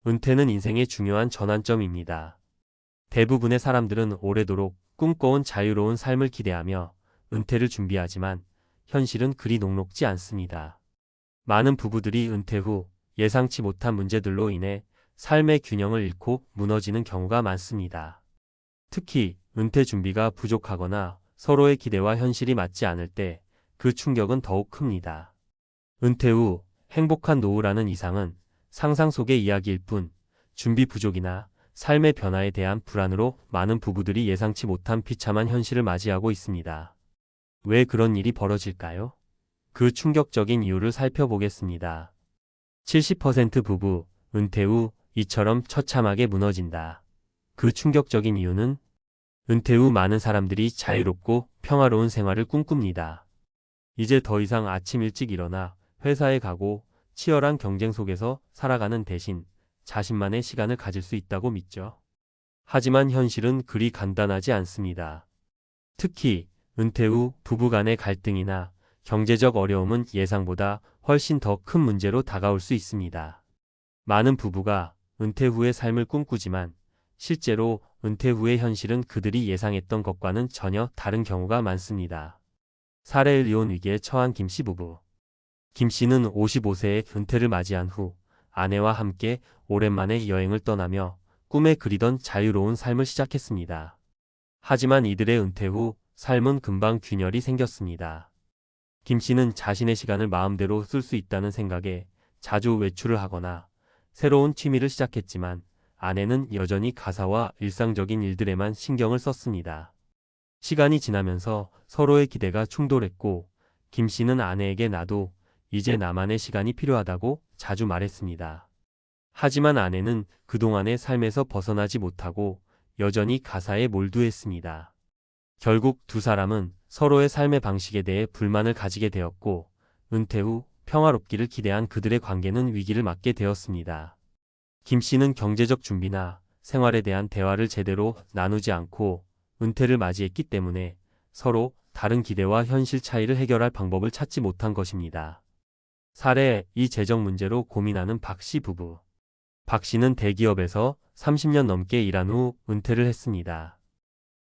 은퇴는 인생의 중요한 전환점입니다. 대부분의 사람들은 오래도록 꿈꿔온 자유로운 삶을 기대하며 은퇴를 준비하지만 현실은 그리 녹록지 않습니다. 많은 부부들이 은퇴 후 예상치 못한 문제들로 인해 삶의 균형을 잃고 무너지는 경우가 많습니다. 특히 은퇴 준비가 부족하거나 서로의 기대와 현실이 맞지 않을 때 그 충격은 더욱 큽니다. 은퇴 후 행복한 노후라는 이상은 상상 속의 이야기일 뿐 준비 부족이나 삶의 변화에 대한 불안으로 많은 부부들이 예상치 못한 비참한 현실을 맞이하고 있습니다. 왜 그런 일이 벌어질까요? 그 충격적인 이유를 살펴보겠습니다. 70% 부부, 은퇴 후 이처럼 처참하게 무너진다. 그 충격적인 이유는 은퇴 후 많은 사람들이 자유롭고 평화로운 생활을 꿈꿉니다. 이제 더 이상 아침 일찍 일어나 회사에 가고 치열한 경쟁 속에서 살아가는 대신 자신만의 시간을 가질 수 있다고 믿죠. 하지만 현실은 그리 간단하지 않습니다. 특히 은퇴 후 부부 간의 갈등이나 경제적 어려움은 예상보다 훨씬 더 큰 문제로 다가올 수 있습니다. 많은 부부가 은퇴 후의 삶을 꿈꾸지만 실제로 은퇴 후의 현실은 그들이 예상했던 것과는 전혀 다른 경우가 많습니다. 사례 이혼 위기에 처한 김씨 부부. 김 씨는 55세에 은퇴를 맞이한 후 아내와 함께 오랜만에 여행을 떠나며 꿈에 그리던 자유로운 삶을 시작했습니다. 하지만 이들의 은퇴 후 삶은 금방 균열이 생겼습니다. 김 씨는 자신의 시간을 마음대로 쓸 수 있다는 생각에 자주 외출을 하거나 새로운 취미를 시작했지만 아내는 여전히 가사와 일상적인 일들에만 신경을 썼습니다. 시간이 지나면서 서로의 기대가 충돌했고 김 씨는 아내에게 나도 이제 나만의 시간이 필요하다고 자주 말했습니다. 하지만 아내는 그동안의 삶에서 벗어나지 못하고 여전히 가사에 몰두했습니다. 결국 두 사람은 서로의 삶의 방식에 대해 불만을 가지게 되었고 은퇴 후 평화롭기를 기대한 그들의 관계는 위기를 맞게 되었습니다. 김 씨는 경제적 준비나 생활에 대한 대화를 제대로 나누지 않고 은퇴를 맞이했기 때문에 서로 다른 기대와 현실 차이를 해결할 방법을 찾지 못한 것입니다. 사례, 이 재정 문제로 고민하는 박 씨 부부. 박 씨는 대기업에서 30년 넘게 일한 후 은퇴를 했습니다.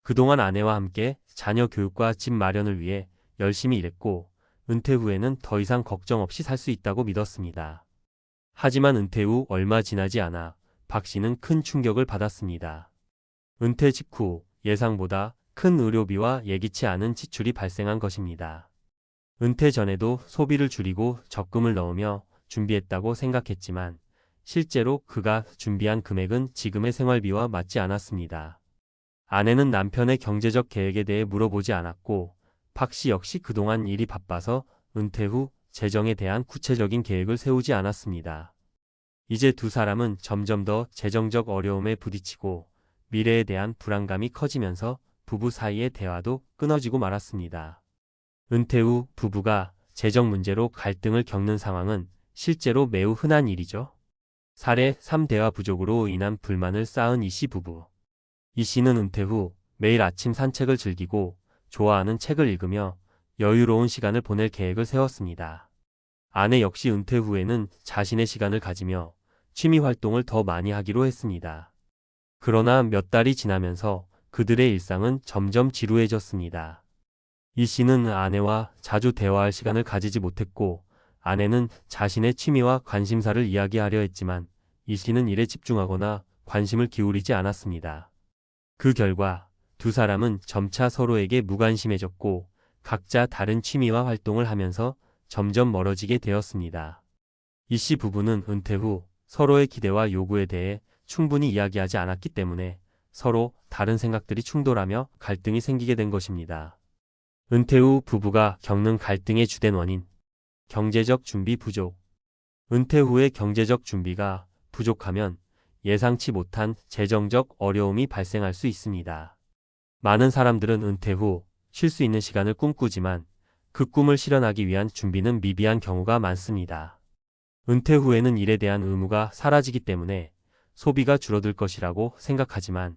그동안 아내와 함께 자녀 교육과 집 마련을 위해 열심히 일했고 은퇴 후에는 더 이상 걱정 없이 살 수 있다고 믿었습니다. 하지만 은퇴 후 얼마 지나지 않아 박 씨는 큰 충격을 받았습니다. 은퇴 직후 예상보다 큰 의료비와 예기치 않은 지출이 발생한 것입니다. 은퇴 전에도 소비를 줄이고 적금을 넣으며 준비했다고 생각했지만 실제로 그가 준비한 금액은 지금의 생활비와 맞지 않았습니다. 아내는 남편의 경제적 계획에 대해 물어보지 않았고 박 씨 역시 그동안 일이 바빠서 은퇴 후 재정에 대한 구체적인 계획을 세우지 않았습니다. 이제 두 사람은 점점 더 재정적 어려움에 부딪히고 미래에 대한 불안감이 커지면서 부부 사이의 대화도 끊어지고 말았습니다. 은퇴 후 부부가 재정 문제로 갈등을 겪는 상황은 실제로 매우 흔한 일이죠. 사례 3. 대화 부족으로 인한 불만을 쌓은 이 씨 부부. 이 씨는 은퇴 후 매일 아침 산책을 즐기고 좋아하는 책을 읽으며 여유로운 시간을 보낼 계획을 세웠습니다. 아내 역시 은퇴 후에는 자신의 시간을 가지며 취미 활동을 더 많이 하기로 했습니다. 그러나 몇 달이 지나면서 그들의 일상은 점점 지루해졌습니다. 이 씨는 아내와 자주 대화할 시간을 가지지 못했고 아내는 자신의 취미와 관심사를 이야기하려 했지만 이 씨는 일에 집중하거나 관심을 기울이지 않았습니다. 그 결과 두 사람은 점차 서로에게 무관심해졌고 각자 다른 취미와 활동을 하면서 점점 멀어지게 되었습니다. 이 씨 부부는 은퇴 후 서로의 기대와 요구에 대해 충분히 이야기하지 않았기 때문에 서로 다른 생각들이 충돌하며 갈등이 생기게 된 것입니다. 은퇴 후 부부가 겪는 갈등의 주된 원인. 경제적 준비 부족. 은퇴 후의 경제적 준비가 부족하면 예상치 못한 재정적 어려움이 발생할 수 있습니다. 많은 사람들은 은퇴 후 쉴 수 있는 시간을 꿈꾸지만 그 꿈을 실현하기 위한 준비는 미비한 경우가 많습니다. 은퇴 후에는 일에 대한 의무가 사라지기 때문에 소비가 줄어들 것이라고 생각하지만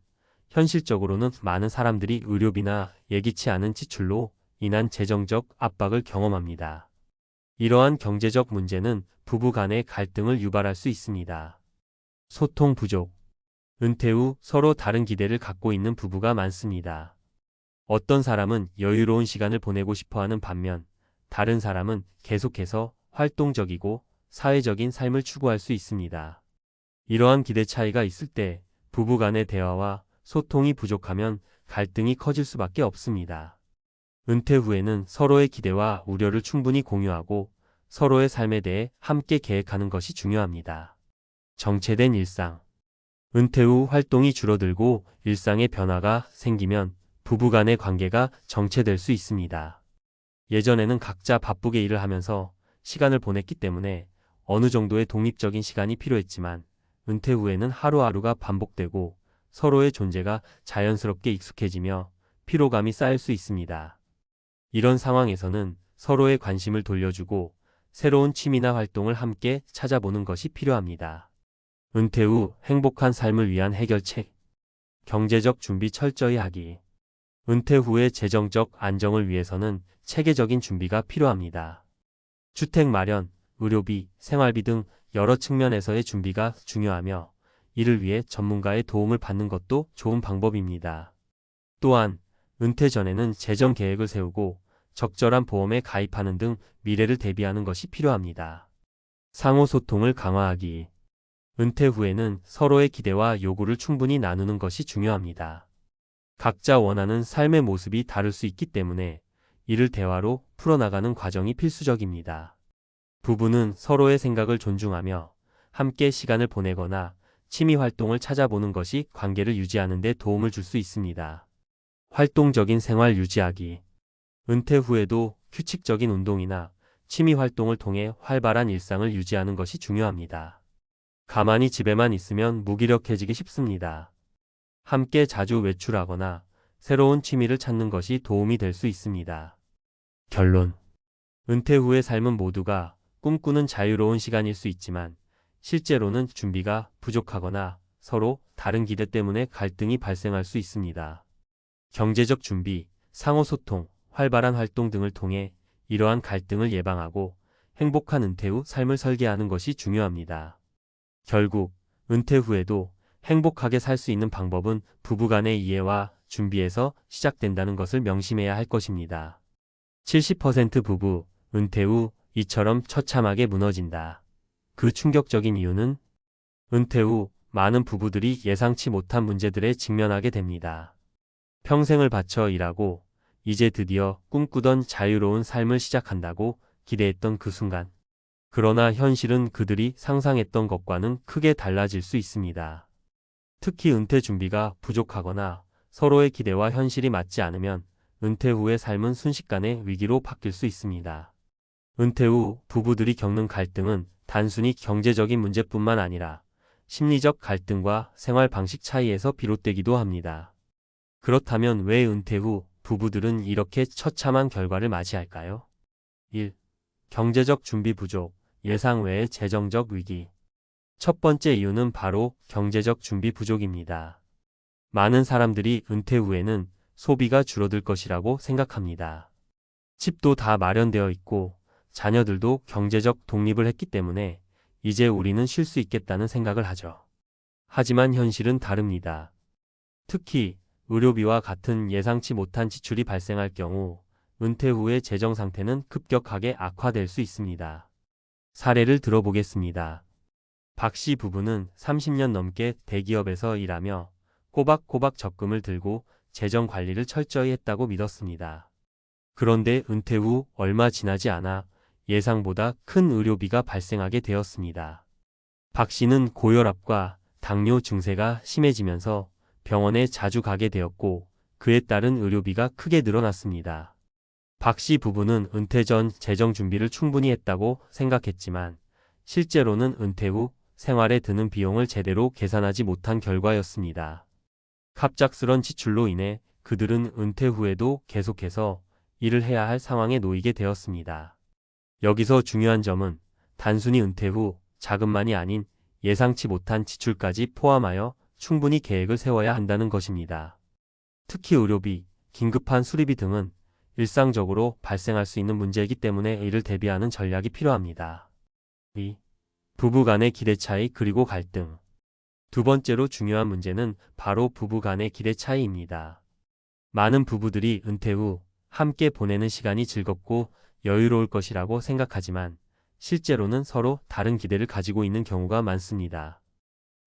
현실적으로는 많은 사람들이 의료비나 예기치 않은 지출로 인한 재정적 압박을 경험합니다. 이러한 경제적 문제는 부부 간의 갈등을 유발할 수 있습니다. 소통 부족. 은퇴 후 서로 다른 기대를 갖고 있는 부부가 많습니다. 어떤 사람은 여유로운 시간을 보내고 싶어 하는 반면 다른 사람은 계속해서 활동적이고 사회적인 삶을 추구할 수 있습니다. 이러한 기대 차이가 있을 때 부부 간의 대화와 소통이 부족하면 갈등이 커질 수밖에 없습니다. 은퇴 후에는 서로의 기대와 우려를 충분히 공유하고 서로의 삶에 대해 함께 계획하는 것이 중요합니다. 정체된 일상. 은퇴 후 활동이 줄어들고 일상의 변화가 생기면 부부 간의 관계가 정체될 수 있습니다. 예전에는 각자 바쁘게 일을 하면서 시간을 보냈기 때문에 어느 정도의 독립적인 시간이 필요했지만 은퇴 후에는 하루하루가 반복되고 서로의 존재가 자연스럽게 익숙해지며 피로감이 쌓일 수 있습니다. 이런 상황에서는 서로의 관심을 돌려주고 새로운 취미나 활동을 함께 찾아보는 것이 필요합니다. 은퇴 후 행복한 삶을 위한 해결책. 경제적 준비 철저히 하기. 은퇴 후의 재정적 안정을 위해서는 체계적인 준비가 필요합니다. 주택 마련, 의료비, 생활비 등 여러 측면에서의 준비가 중요하며 이를 위해 전문가의 도움을 받는 것도 좋은 방법입니다. 또한 은퇴 전에는 재정 계획을 세우고 적절한 보험에 가입하는 등 미래를 대비하는 것이 필요합니다. 상호 소통을 강화하기. 은퇴 후에는 서로의 기대와 요구를 충분히 나누는 것이 중요합니다. 각자 원하는 삶의 모습이 다를 수 있기 때문에 이를 대화로 풀어나가는 과정이 필수적입니다. 부부는 서로의 생각을 존중하며 함께 시간을 보내거나 취미 활동을 찾아보는 것이 관계를 유지하는 데 도움을 줄 수 있습니다. 활동적인 생활 유지하기. 은퇴 후에도 규칙적인 운동이나 취미 활동을 통해 활발한 일상을 유지하는 것이 중요합니다. 가만히 집에만 있으면 무기력해지기 쉽습니다. 함께 자주 외출하거나 새로운 취미를 찾는 것이 도움이 될 수 있습니다. 결론. 은퇴 후의 삶은 모두가 꿈꾸는 자유로운 시간일 수 있지만 실제로는 준비가 부족하거나 서로 다른 기대 때문에 갈등이 발생할 수 있습니다. 경제적 준비, 상호소통, 활발한 활동 등을 통해 이러한 갈등을 예방하고 행복한 은퇴 후 삶을 설계하는 것이 중요합니다. 결국 은퇴 후에도 행복하게 살 수 있는 방법은 부부간의 이해와 준비에서 시작된다는 것을 명심해야 할 것입니다. 70% 부부, 은퇴 후 이처럼 처참하게 무너진다. 그 충격적인 이유는 은퇴 후 많은 부부들이 예상치 못한 문제들에 직면하게 됩니다. 평생을 바쳐 일하고 이제 드디어 꿈꾸던 자유로운 삶을 시작한다고 기대했던 그 순간. 그러나 현실은 그들이 상상했던 것과는 크게 달라질 수 있습니다. 특히 은퇴 준비가 부족하거나 서로의 기대와 현실이 맞지 않으면 은퇴 후의 삶은 순식간에 위기로 바뀔 수 있습니다. 은퇴 후 부부들이 겪는 갈등은 단순히 경제적인 문제뿐만 아니라 심리적 갈등과 생활 방식 차이에서 비롯되기도 합니다. 그렇다면 왜 은퇴 후 부부들은 이렇게 처참한 결과를 맞이할까요? 1. 경제적 준비 부족, 예상 외의 재정적 위기. 첫 번째 이유는 바로 경제적 준비 부족입니다. 많은 사람들이 은퇴 후에는 소비가 줄어들 것이라고 생각합니다. 집도 다 마련되어 있고 자녀들도 경제적 독립을 했기 때문에 이제 우리는 쉴 수 있겠다는 생각을 하죠. 하지만 현실은 다릅니다. 특히 의료비와 같은 예상치 못한 지출이 발생할 경우 은퇴 후의 재정 상태는 급격하게 악화될 수 있습니다. 사례를 들어보겠습니다. 박 씨 부부는 30년 넘게 대기업에서 일하며 꼬박꼬박 적금을 들고 재정 관리를 철저히 했다고 믿었습니다. 그런데 은퇴 후 얼마 지나지 않아 예상보다 큰 의료비가 발생하게 되었습니다. 박 씨는 고혈압과 당뇨 증세가 심해지면서 병원에 자주 가게 되었고 그에 따른 의료비가 크게 늘어났습니다. 박 씨 부부는 은퇴 전 재정 준비를 충분히 했다고 생각했지만 실제로는 은퇴 후 생활에 드는 비용을 제대로 계산하지 못한 결과였습니다. 갑작스런 지출로 인해 그들은 은퇴 후에도 계속해서 일을 해야 할 상황에 놓이게 되었습니다. 여기서 중요한 점은 단순히 은퇴 후 자금만이 아닌 예상치 못한 지출까지 포함하여 충분히 계획을 세워야 한다는 것입니다. 특히 의료비, 긴급한 수리비 등은 일상적으로 발생할 수 있는 문제이기 때문에 이를 대비하는 전략이 필요합니다. 2. 부부 간의 기대 차이 그리고 갈등. 두 번째로 중요한 문제는 바로 부부 간의 기대 차이입니다. 많은 부부들이 은퇴 후 함께 보내는 시간이 즐겁고 여유로울 것이라고 생각하지만 실제로는 서로 다른 기대를 가지고 있는 경우가 많습니다.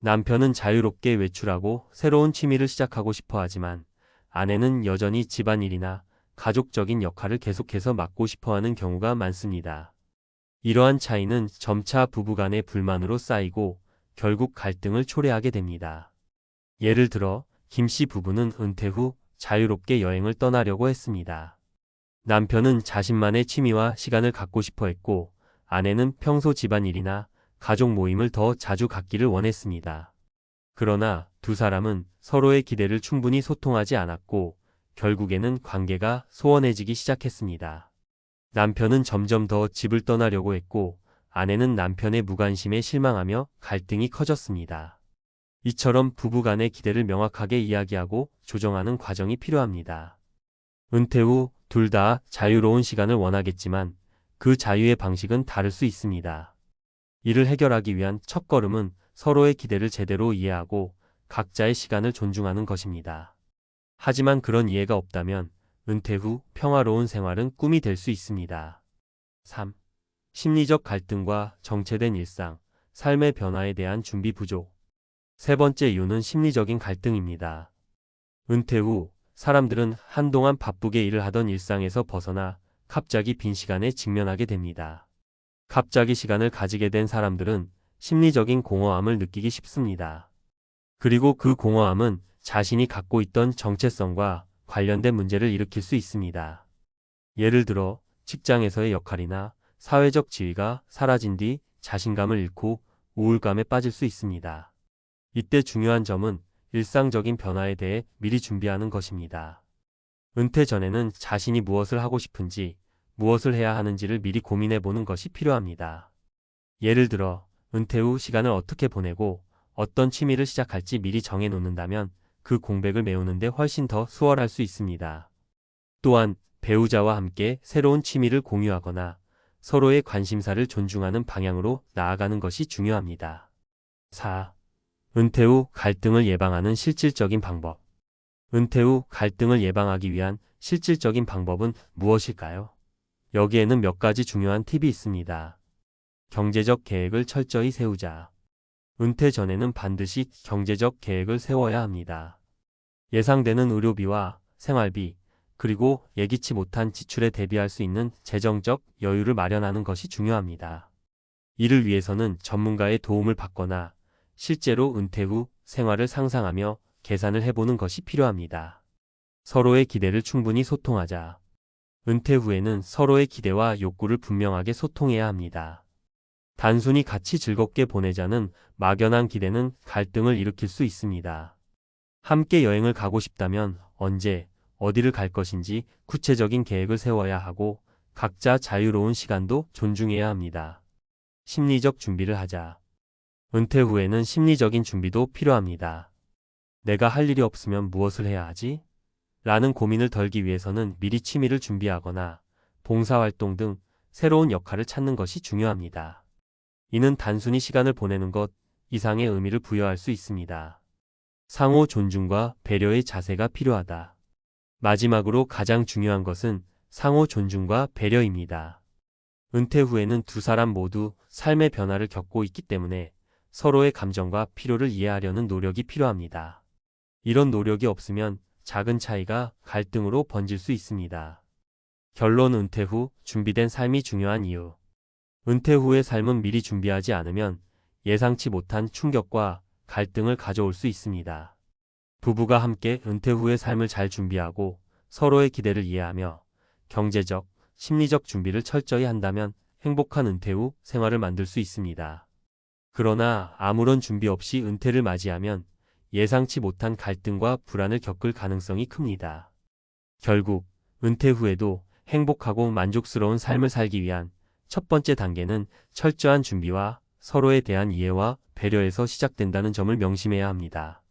남편은 자유롭게 외출하고 새로운 취미를 시작하고 싶어 하지만 아내는 여전히 집안일이나 가족적인 역할을 계속해서 맡고 싶어 하는 경우가 많습니다. 이러한 차이는 점차 부부 간의 불만으로 쌓이고 결국 갈등을 초래하게 됩니다. 예를 들어 김 씨 부부는 은퇴 후 자유롭게 여행을 떠나려고 했습니다. 남편은 자신만의 취미와 시간을 갖고 싶어 했고 아내는 평소 집안일이나 가족 모임을 더 자주 갖기를 원했습니다. 그러나 두 사람은 서로의 기대를 충분히 소통하지 않았고 결국에는 관계가 소원해지기 시작했습니다. 남편은 점점 더 집을 떠나려고 했고 아내는 남편의 무관심에 실망하며 갈등이 커졌습니다. 이처럼 부부 간의 기대를 명확하게 이야기하고 조정하는 과정이 필요합니다. 은퇴 후 둘 다 자유로운 시간을 원하겠지만 그 자유의 방식은 다를 수 있습니다. 이를 해결하기 위한 첫걸음은 서로의 기대를 제대로 이해하고 각자의 시간을 존중하는 것입니다. 하지만 그런 이해가 없다면 은퇴 후 평화로운 생활은 꿈이 될 수 있습니다. 3. 심리적 갈등과 정체된 일상, 삶의 변화에 대한 준비 부족. 세 번째 이유는 심리적인 갈등입니다. 은퇴 후 사람들은 한동안 바쁘게 일을 하던 일상에서 벗어나 갑자기 빈 시간에 직면하게 됩니다. 갑자기 시간을 가지게 된 사람들은 심리적인 공허함을 느끼기 쉽습니다. 그리고 그 공허함은 자신이 갖고 있던 정체성과 관련된 문제를 일으킬 수 있습니다. 예를 들어 직장에서의 역할이나 사회적 지위가 사라진 뒤 자신감을 잃고 우울감에 빠질 수 있습니다. 이때 중요한 점은 일상적인 변화에 대해 미리 준비하는 것입니다. 은퇴 전에는 자신이 무엇을 하고 싶은지, 무엇을 해야 하는지를 미리 고민해 보는 것이 필요합니다. 예를 들어 은퇴 후 시간을 어떻게 보내고 어떤 취미를 시작할지 미리 정해 놓는다면 그 공백을 메우는데 훨씬 더 수월할 수 있습니다. 또한 배우자와 함께 새로운 취미를 공유하거나 서로의 관심사를 존중하는 방향으로 나아가는 것이 중요합니다. 4. 은퇴 후 갈등을 예방하는 실질적인 방법. 은퇴 후 갈등을 예방하기 위한 실질적인 방법은 무엇일까요? 여기에는 몇 가지 중요한 팁이 있습니다. 경제적 계획을 철저히 세우자. 은퇴 전에는 반드시 경제적 계획을 세워야 합니다. 예상되는 의료비와 생활비, 그리고 예기치 못한 지출에 대비할 수 있는 재정적 여유를 마련하는 것이 중요합니다. 이를 위해서는 전문가의 도움을 받거나 실제로 은퇴 후 생활을 상상하며 계산을 해보는 것이 필요합니다. 서로의 기대를 충분히 소통하자. 은퇴 후에는 서로의 기대와 욕구를 분명하게 소통해야 합니다. 단순히 같이 즐겁게 보내자는 막연한 기대는 갈등을 일으킬 수 있습니다. 함께 여행을 가고 싶다면 언제, 어디를 갈 것인지 구체적인 계획을 세워야 하고 각자 자유로운 시간도 존중해야 합니다. 심리적 준비를 하자. 은퇴 후에는 심리적인 준비도 필요합니다. 내가 할 일이 없으면 무엇을 해야 하지? 라는 고민을 덜기 위해서는 미리 취미를 준비하거나 봉사활동 등 새로운 역할을 찾는 것이 중요합니다. 이는 단순히 시간을 보내는 것 이상의 의미를 부여할 수 있습니다. 상호 존중과 배려의 자세가 필요하다. 마지막으로 가장 중요한 것은 상호 존중과 배려입니다. 은퇴 후에는 두 사람 모두 삶의 변화를 겪고 있기 때문에 서로의 감정과 필요를 이해하려는 노력이 필요합니다. 이런 노력이 없으면 작은 차이가 갈등으로 번질 수 있습니다. 결론 은퇴 후 준비된 삶이 중요한 이유. 은퇴 후의 삶은 미리 준비하지 않으면 예상치 못한 충격과 갈등을 가져올 수 있습니다. 부부가 함께 은퇴 후의 삶을 잘 준비하고 서로의 기대를 이해하며 경제적, 심리적 준비를 철저히 한다면 행복한 은퇴 후 생활을 만들 수 있습니다. 그러나 아무런 준비 없이 은퇴를 맞이하면 예상치 못한 갈등과 불안을 겪을 가능성이 큽니다. 결국 은퇴 후에도 행복하고 만족스러운 삶을 살기 위한 첫 번째 단계는 철저한 준비와 서로에 대한 이해와 배려에서 시작된다는 점을 명심해야 합니다.